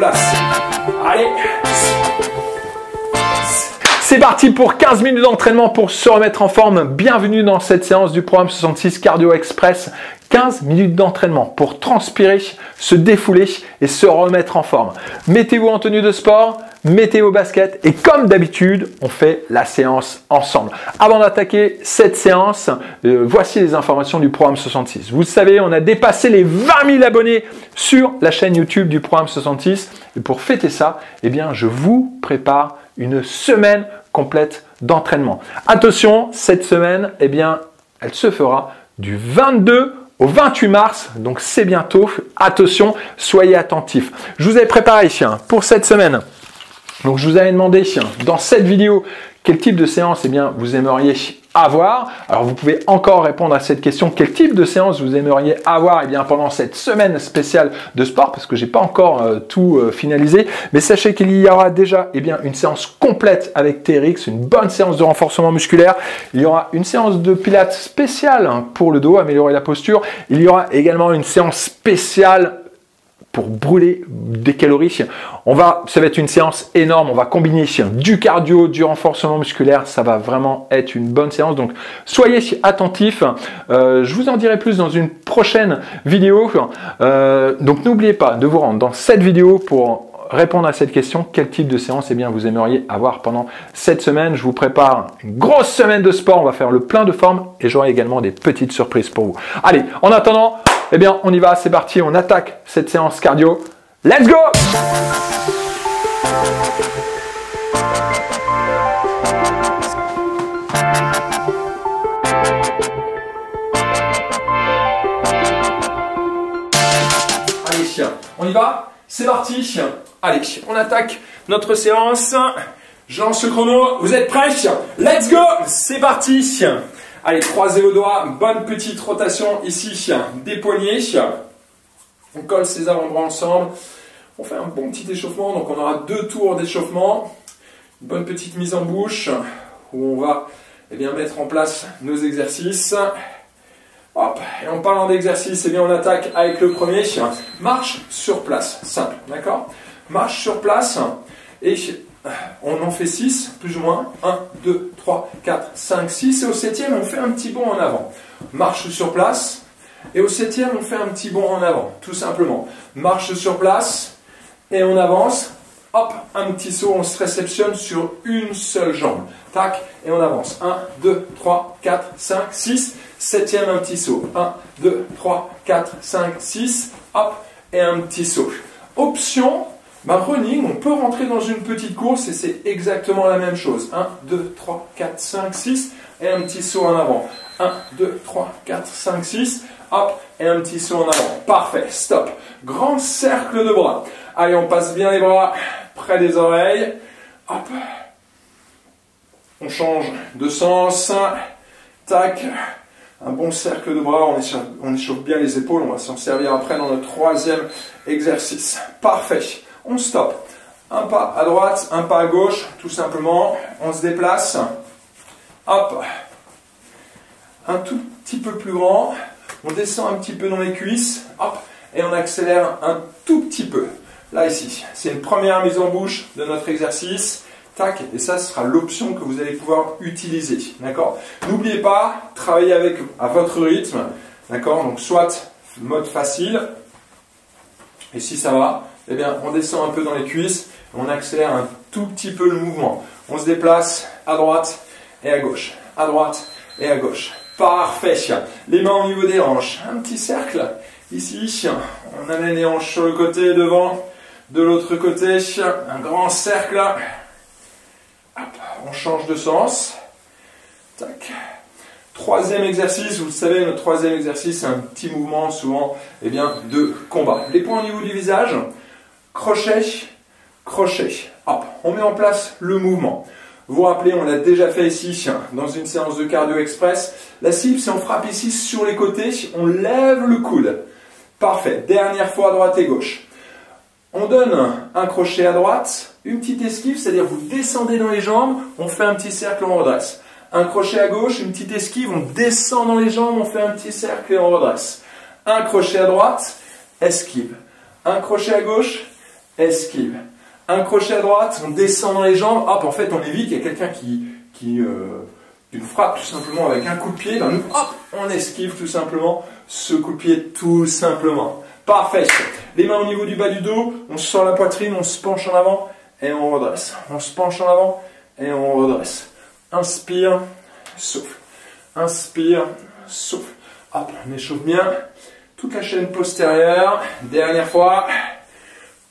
place. Allez. C'est parti pour 15 minutes d'entraînement pour se remettre en forme. Bienvenue dans cette séance du programme 66 Cardio Express. 15 minutes d'entraînement pour transpirer, se défouler et se remettre en forme. Mettez-vous en tenue de sport, mettez vos baskets et comme d'habitude, on fait la séance ensemble. Avant d'attaquer cette séance, voici les informations du programme 66. Vous le savez, on a dépassé les 20 000 abonnés sur la chaîne YouTube du programme 66. Et pour fêter ça, eh bien, je vous prépare une semaine complète d'entraînement. Attention, cette semaine, eh bien, elle se fera du 22 au 28 mars, donc c'est bientôt. Attention, soyez attentifs. Je vous ai préparé pour cette semaine. Donc je vous avais demandé dans cette vidéo quel type de séance vous aimeriez avoir. Alors vous pouvez encore répondre à cette question. Quel type de séance vous aimeriez avoir pendant cette semaine spéciale de sport, parce que j'ai pas encore tout finalisé. Mais sachez qu'il y aura déjà une séance complète avec TRX, une bonne séance de renforcement musculaire. Il y aura une séance de pilates spéciale pour le dos, améliorer la posture. Il y aura également une séance spéciale pour brûler des calories. Ça va être une séance énorme. On va combiner du cardio, du renforcement musculaire. Ça va vraiment être une bonne séance. Donc, soyez attentifs. Je vous en dirai plus dans une prochaine vidéo. Donc, n'oubliez pas de vous rendre dans cette vidéo pour répondre à cette question. Quel type de séance vous aimeriez avoir pendant cette semaine? Je vous prépare une grosse semaine de sport. On va faire le plein de forme et j'aurai également des petites surprises pour vous. Allez, en attendant, on y va, c'est parti, on attaque cette séance cardio. Let's go! Allez, on y va? C'est parti. Allez, on attaque notre séance. Je lance le chrono. Vous êtes prêts? Let's go! C'est parti. Allez, croisez vos doigts, bonne petite rotation ici des poignets. On colle ses avant-bras ensemble. On fait un bon petit échauffement, donc on aura 2 tours d'échauffement. Une bonne petite mise en bouche où on va mettre en place nos exercices. Hop, et en parlant d'exercice, on attaque avec le premier. Marche sur place, simple, d'accord? Marche sur place et on en fait 6, plus ou moins. 1, 2, 3, 4, 5, 6. Et au 7e, on fait un petit bond en avant. Marche sur place. Et au 7e, on fait un petit bond en avant. Tout simplement. Marche sur place. Et on avance. Hop, un petit saut. On se réceptionne sur une seule jambe. Tac. Et on avance. 1, 2, 3, 4, 5, 6. 7e, un petit saut. 1, 2, 3, 4, 5, 6. Hop. Et un petit saut. Option. Running, on peut rentrer dans une petite course et c'est exactement la même chose. 1, 2, 3, 4, 5, 6 et un petit saut en avant. 1, 2, 3, 4, 5, 6, hop, et un petit saut en avant. Parfait, stop. Grand cercle de bras. Allez, on passe bien les bras près des oreilles. Hop. On change de sens. Tac. Un bon cercle de bras, on échauffe bien les épaules. On va s'en servir après dans notre 3e exercice. Parfait. On stoppe. Un pas à droite, un pas à gauche, tout simplement. On se déplace. Hop. Un tout petit peu plus grand. On descend un petit peu dans les cuisses. Hop. Et on accélère un tout petit peu. Là, ici. C'est une première mise en bouche de notre exercice. Tac. Et ça, ce sera l'option que vous allez pouvoir utiliser. D'accord? N'oubliez pas, travaillez à votre rythme. D'accord? Donc, soit mode facile. Et si ça va, on descend un peu dans les cuisses, on accélère un tout petit peu le mouvement. On se déplace à droite et à gauche, à droite et à gauche. Parfait. Les mains au niveau des hanches. Un petit cercle ici. On amène les hanches sur le côté devant, de l'autre côté. Un grand cercle. Hop. On change de sens. Tac. 3e exercice, vous le savez, notre 3e exercice, c'est un petit mouvement souvent de combat. Les points au niveau du visage. Crochet, crochet. Hop, on met en place le mouvement. Vous vous rappelez, on l'a déjà fait ici dans une séance de cardio express. La cible, c'est on frappe ici sur les côtés, on lève le coude. Parfait. Dernière fois à droite et gauche. On donne un crochet à droite, une petite esquive, c'est-à-dire vous descendez dans les jambes, on fait un petit cercle, on redresse. Un crochet à gauche, une petite esquive, on descend dans les jambes, on fait un petit cercle et on redresse. Un crochet à droite, esquive. Un crochet à gauche, esquive. Un crochet à droite, on descend dans les jambes, hop, en fait on évite, il y a quelqu'un qui nous frappe tout simplement avec un coup de pied, ben nous, hop, on esquive tout simplement ce coup de pied tout simplement. Parfait. Les mains au niveau du bas du dos, on sort la poitrine, on se penche en avant et on redresse. On se penche en avant et on redresse. Inspire, souffle. Inspire, souffle. Hop, on échauffe bien toute la chaîne postérieure. Dernière fois.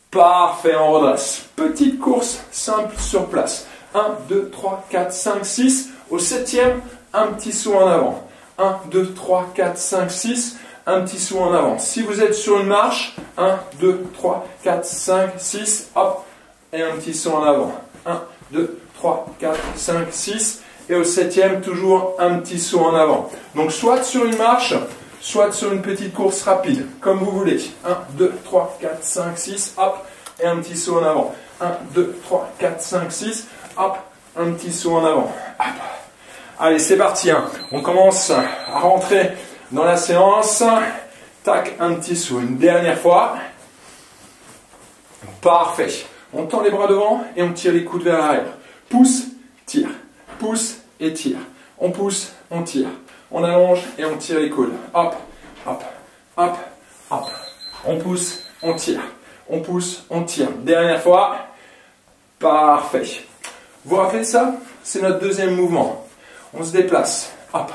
Parfait, on redresse. Petite course simple sur place. 1, 2, 3, 4, 5, 6. Au 7e, un petit saut en avant. 1, 2, 3, 4, 5, 6. Un petit saut en avant. Si vous êtes sur une marche, 1, 2, 3, 4, 5, 6. Hop, et un petit saut en avant. 1, 2, 3, 4, 5, 6. Et au 7e, toujours un petit saut en avant. Donc soit sur une marche, soit sur une petite course rapide, comme vous voulez. 1, 2, 3, 4, 5, 6, hop, et un petit saut en avant. 1, 2, 3, 4, 5, 6, hop, un petit saut en avant. Hop. Allez, c'est parti. Hein. On commence à rentrer dans la séance. Tac, un petit saut. Une dernière fois. Parfait. On tend les bras devant et on tire les coudes vers l'arrière. Pousse, tire. Pousse et tire. On pousse, on tire. On allonge et on tire les coudes. Hop, hop, hop, hop. On pousse, on tire. On pousse, on tire. Dernière fois. Parfait. Vous vous rappelez de ça? C'est notre deuxième mouvement. On se déplace. Hop,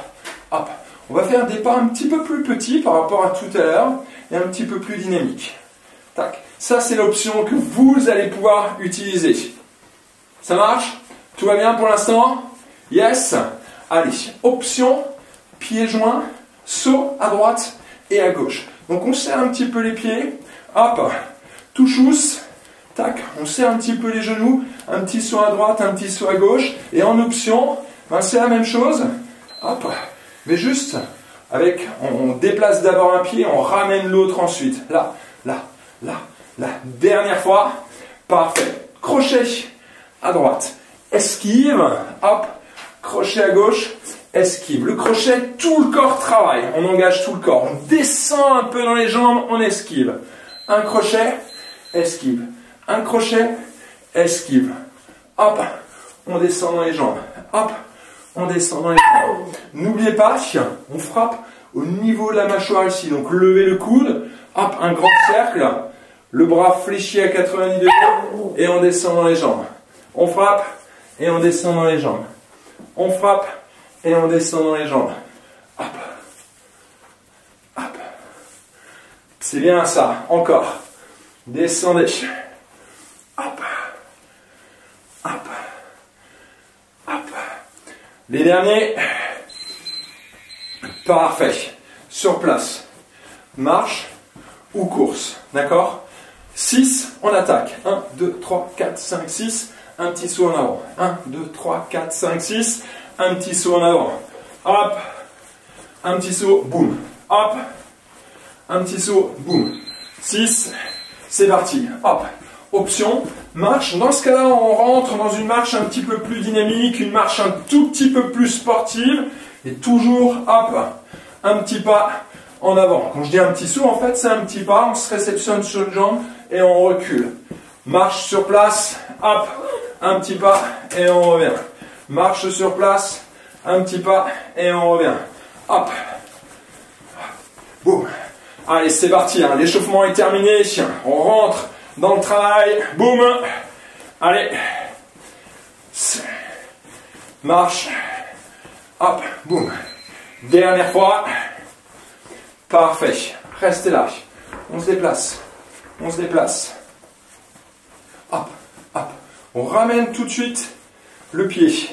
hop. On va faire des pas un petit peu plus petits par rapport à tout à l'heure et un petit peu plus dynamiques. Tac. Ça, c'est l'option que vous allez pouvoir utiliser. Ça marche? Tout va bien pour l'instant? Yes? Allez, option, pieds joints, saut à droite et à gauche. Donc on serre un petit peu les pieds. Hop, touche-housse. Tac, on serre un petit peu les genoux. Un petit saut à droite, un petit saut à gauche. Et en option, ben c'est la même chose. Hop, mais juste avec, on déplace d'abord un pied, on ramène l'autre ensuite. Là, là, là, là. Dernière fois. Parfait. Crochet à droite. Esquive. Hop. Crochet à gauche. Esquive. Le crochet, tout le corps travaille. On engage tout le corps. On descend un peu dans les jambes, on esquive. Un crochet, esquive. Un crochet, esquive. Hop. On descend dans les jambes. Hop. On descend dans les jambes. N'oubliez pas, on frappe au niveau de la mâchoire ici. Donc levez le coude. Hop. Un grand cercle. Le bras fléchi à 90 degrés. Et on descend dans les jambes. On frappe et on descend dans les jambes. On frappe et on descend dans les jambes. Hop. Hop. C'est bien ça. Encore. Descendez. Hop. Hop. Hop. Les derniers. Parfait. Sur place. Marche ou course. D'accord? 6, on attaque. 1, 2, 3, 4, 5, 6. Un petit saut en avant. 1, 2, 3, 4, 5, 6. Un petit saut en avant. Hop. Un petit saut, boum. Hop. Un petit saut, boum. 6. C'est parti. Hop. Option, marche. Dans ce cas-là, on rentre dans une marche un petit peu plus dynamique, une marche un tout petit peu plus sportive. Et toujours, hop, un petit pas en avant. Quand je dis un petit saut, en fait, c'est un petit pas. On se réceptionne sur une jambe et on recule. Marche sur place, hop, un petit pas et on revient. Marche sur place, un petit pas et on revient. Hop. Boum. Allez, c'est parti. Hein. L'échauffement est terminé. On rentre dans le travail. Boum. Allez. Marche. Hop. Boum. Dernière fois. Parfait. Restez là. On se déplace. On se déplace. Hop. Hop. On ramène tout de suite le pied.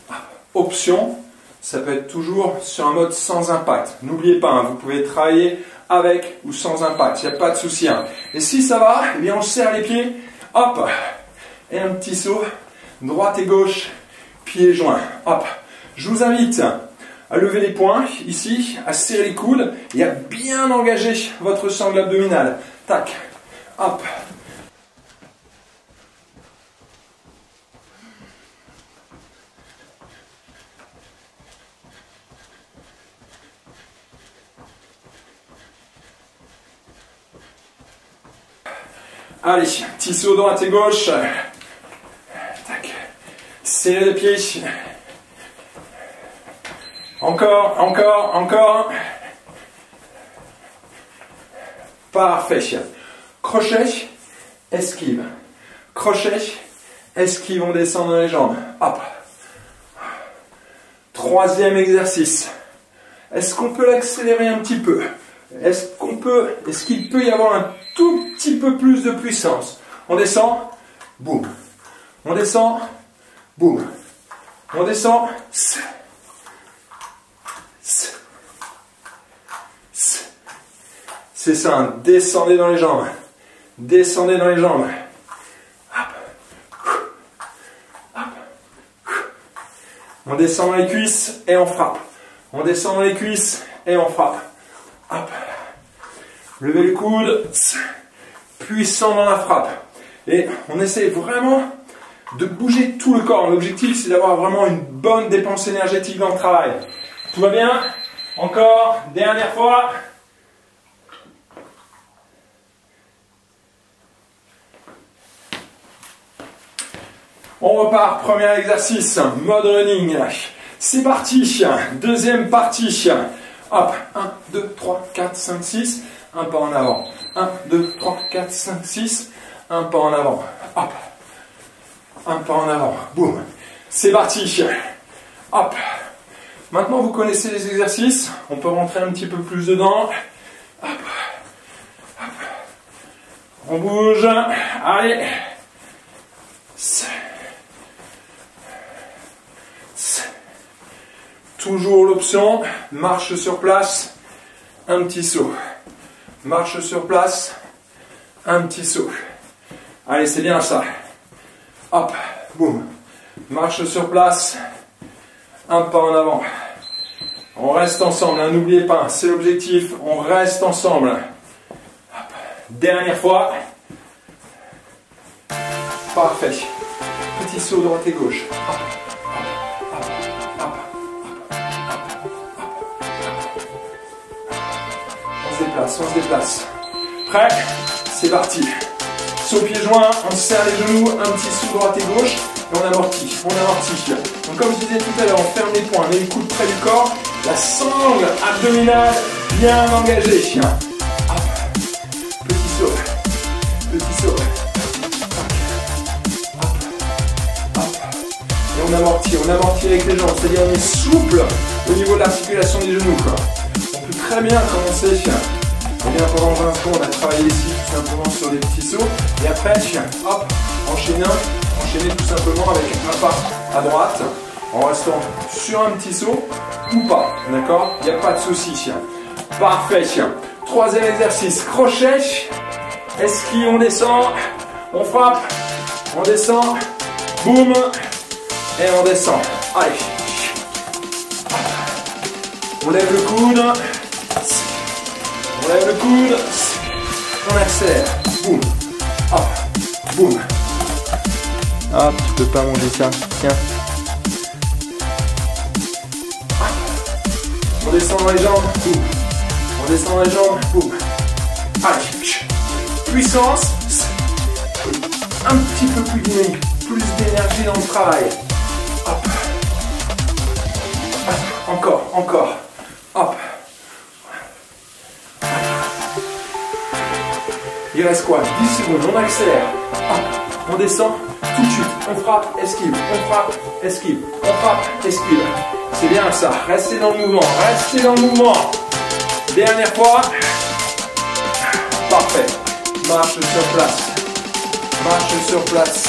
Hop. Option. Ça peut être toujours sur un mode sans impact. N'oubliez pas, hein, vous pouvez travailler avec ou sans impact. Il n'y a pas de souci. Hein. Et si ça va, eh bien on serre les pieds. Hop. Et un petit saut. Droite et gauche. Pieds joints. Hop. Je vous invite à lever les poings ici, à serrer les coudes et à bien engager votre sangle abdominale. Tac. Hop. Allez, petit saut droite et gauche. Tac. Serrez les pieds. Encore, encore, encore. Parfait. Crochet, esquive. Crochet, esquive, on descend dans les jambes. Hop. Troisième exercice. Est-ce qu'on peut l'accélérer un petit peu? Est-ce qu'il peut y avoir un tout petit peu plus de puissance? On descend, boum. On descend, boum. On descend, c'est ça, hein. Descendez dans les jambes. Descendez dans les jambes. Hop. Hop. On descend dans les cuisses et on frappe. On descend dans les cuisses et on frappe. Hop. Levez le coude. Puissant dans la frappe. Et on essaie vraiment de bouger tout le corps. L'objectif, c'est d'avoir vraiment une bonne dépense énergétique dans le travail. Tout va bien? Encore. Dernière fois. On repart, premier exercice, mode running. C'est parti, deuxième partie. Hop, 1, 2, 3, 4, 5, 6. Un pas en avant. 1, 2, 3, 4, 5, 6. Un pas en avant. Hop. Un pas en avant. Boum. C'est parti. Hop. Maintenant, vous connaissez les exercices. On peut rentrer un petit peu plus dedans. Hop. Hop. On bouge. Allez. Toujours l'option, marche sur place, un petit saut. Marche sur place, un petit saut. Allez, c'est bien ça. Hop, boum. Marche sur place, un pas en avant. On reste ensemble, hein, n'oubliez pas, c'est l'objectif, on reste ensemble. Hop. Dernière fois. Parfait. Petit saut droite et gauche. Hop. On se déplace. Prêt? C'est parti. Saut pieds joints, on serre les genoux, un petit saut droite et gauche, et on amortit. Donc comme je disais tout à l'heure, on ferme les poings, on met les coudes près du corps, la sangle abdominale bien engagée. Hop. Petit saut. Hop. Hop. Et on amortit avec les jambes, c'est-à-dire on est souple au niveau de l'articulation des genoux, quoi. On peut très bien commencer. Et bien pendant 20 secondes, on a travaillé ici tout simplement sur des petits sauts. Et après, hop, enchaîner tout simplement avec un pas à droite, en restant sur un petit saut ou pas. D'accord? Il n'y a pas de souci. Parfait. Troisième exercice, crochet, esquive, on descend, on frappe, on descend, boum, et on descend. Allez. On lève le coude. On lève le coude, on accélère, boum, hop, boum. Hop, tu peux pas manger ça, tiens. On descend dans les jambes, boum. On descend dans les jambes, boum. Allez, puissance, un petit peu plus dynamique, plus d'énergie dans le travail. Hop. Encore, hop. Il reste quoi? 10 secondes, on accélère. Hop, on descend tout de suite. On frappe, esquive, on frappe, esquive, on frappe, esquive. C'est bien ça. Restez dans le mouvement, Dernière fois. Parfait. Marche sur place.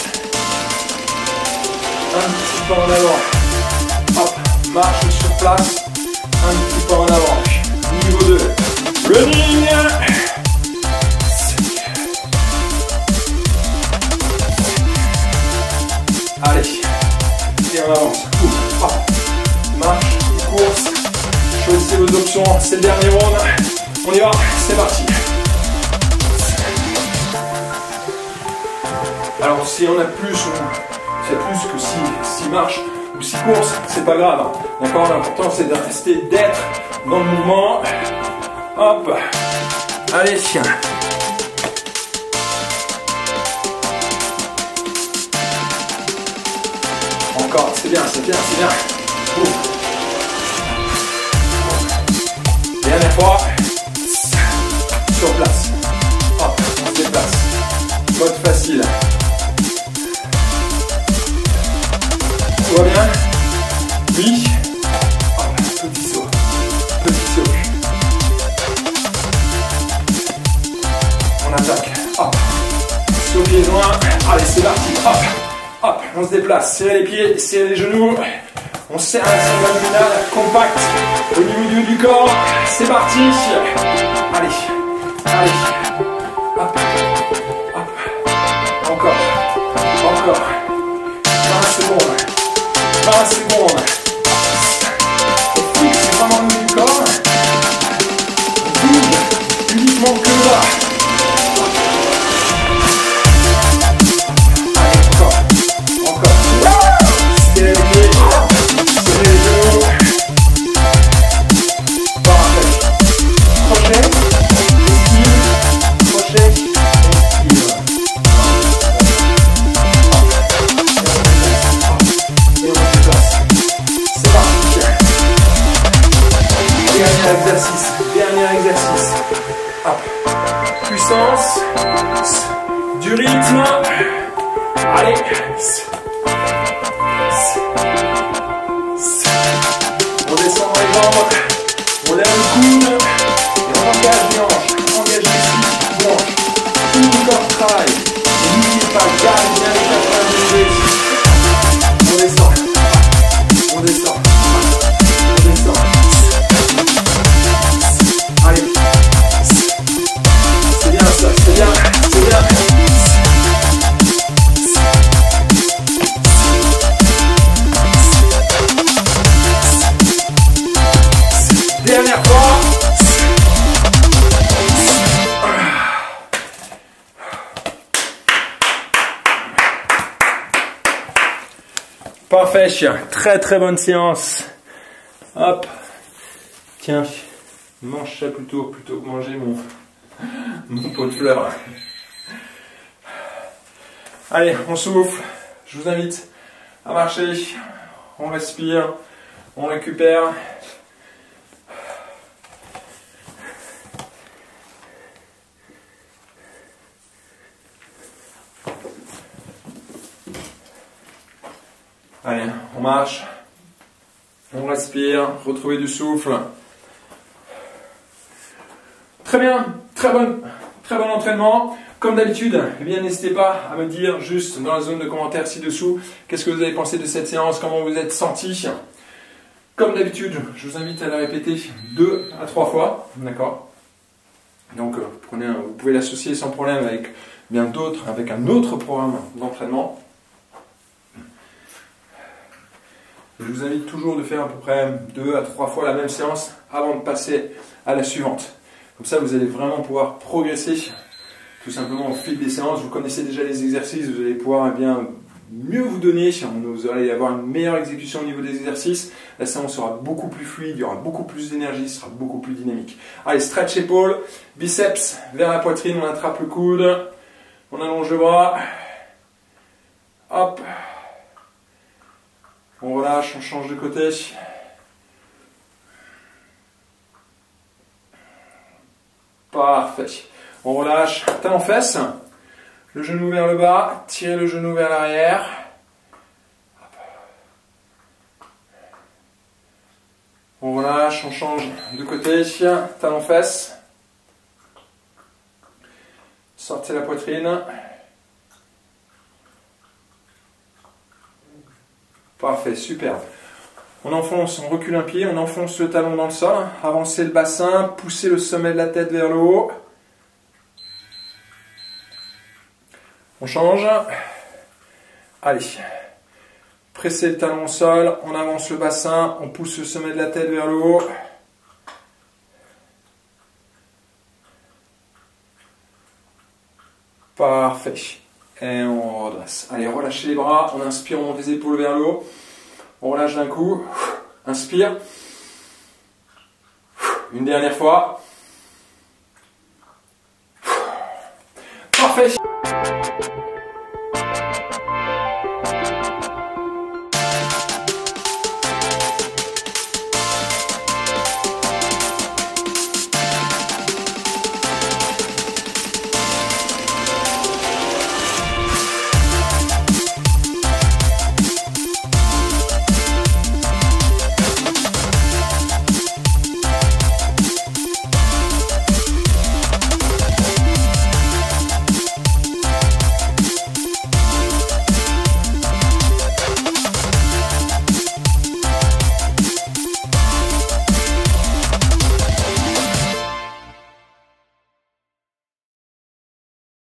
Un petit pas en avant. Hop, marche sur place. Un petit pas en avant. Niveau 2. Running. Allez, et on avance. Hop. Marche, course. Choisissez vos options, c'est le dernier round. On y va, c'est parti. Alors si on a plus, s'il y a plus que 6 marches ou 6 courses, c'est pas grave. D'accord, l'important c'est d'être dans le mouvement. Hop. Allez, tiens. Encore, c'est bien, c'est bien, c'est bien. Ouf. Dernière fois. Sur place. Hop, on se déplace. Mode facile. Tout va bien? Oui. Hop, petit saut. Petit saut. On attaque. Hop. Saut pied joint. Allez, c'est parti. Hop. Hop, on se déplace. Serrez les pieds, serrez les genoux. On serre la cervelle abdominale compact au niveau du haut du corps. C'est parti. Allez. Allez. Hop. Hop. Encore. Encore. 20 secondes. 20 secondes. On fixe vraiment le haut du corps. On bouge uniquement que le bas. Allez, encore. Encore. Serrez les pieds. Serrez les genoux. Parfait. Crochet. Crochet. Esquive. Et on se déplace. C'est parti. Dernier exercice. Dernier exercice. Hop. Puissance. Du rythme. Allez. On descend dans les jambes. On lève le coude. Et on engage les hanches. Engage les cuisses. Blanches. Tout le corps travaille. Et n'oubliez pas, garde bien les 90 degrés. On descend. On descend. On descend. Allez. C'est bien ça, c'est bien. C'est bien. Dernière fois. Parfait, chien. Très très bonne séance. Hop. Tiens, mange ça plutôt que manger mon pot de fleurs. Allez, on souffle. Je vous invite à marcher. On respire. On récupère. Allez, on marche, on respire, retrouver du souffle. Très bien, très bon entraînement. Comme d'habitude, eh bien n'hésitez pas à me dire juste dans la zone de commentaires ci-dessous qu'est-ce que vous avez pensé de cette séance, comment vous êtes senti. Comme d'habitude, je vous invite à la répéter 2 à 3 fois, d'accord? Donc vous pouvez l'associer sans problème avec bien d'autres, avec un autre programme d'entraînement. Je vous invite toujours de faire à peu près 2 à 3 fois la même séance avant de passer à la suivante. Comme ça, vous allez vraiment pouvoir progresser tout simplement au fil des séances. Vous connaissez déjà les exercices, vous allez pouvoir bien mieux vous donner. Vous allez avoir une meilleure exécution au niveau des exercices. La séance sera beaucoup plus fluide, il y aura beaucoup plus d'énergie, ce sera beaucoup plus dynamique. Allez, stretch épaule, biceps vers la poitrine, on attrape le coude, on allonge le bras. Hop. On relâche, on change de côté. Parfait. On relâche, talon fesse, le genou vers le bas, tirez le genou vers l'arrière. On relâche, on change de côté, talon fesse. Sortez la poitrine. Parfait, super. On enfonce, on recule un pied, on enfonce le talon dans le sol, avancez le bassin, poussez le sommet de la tête vers le haut. On change. Allez. Pressez le talon au sol, on avance le bassin, on pousse le sommet de la tête vers le haut. Parfait. Et on redresse. Allez, relâchez les bras, on inspire, on monte les épaules vers le haut. On relâche d'un coup. Inspire. Une dernière fois. Parfait.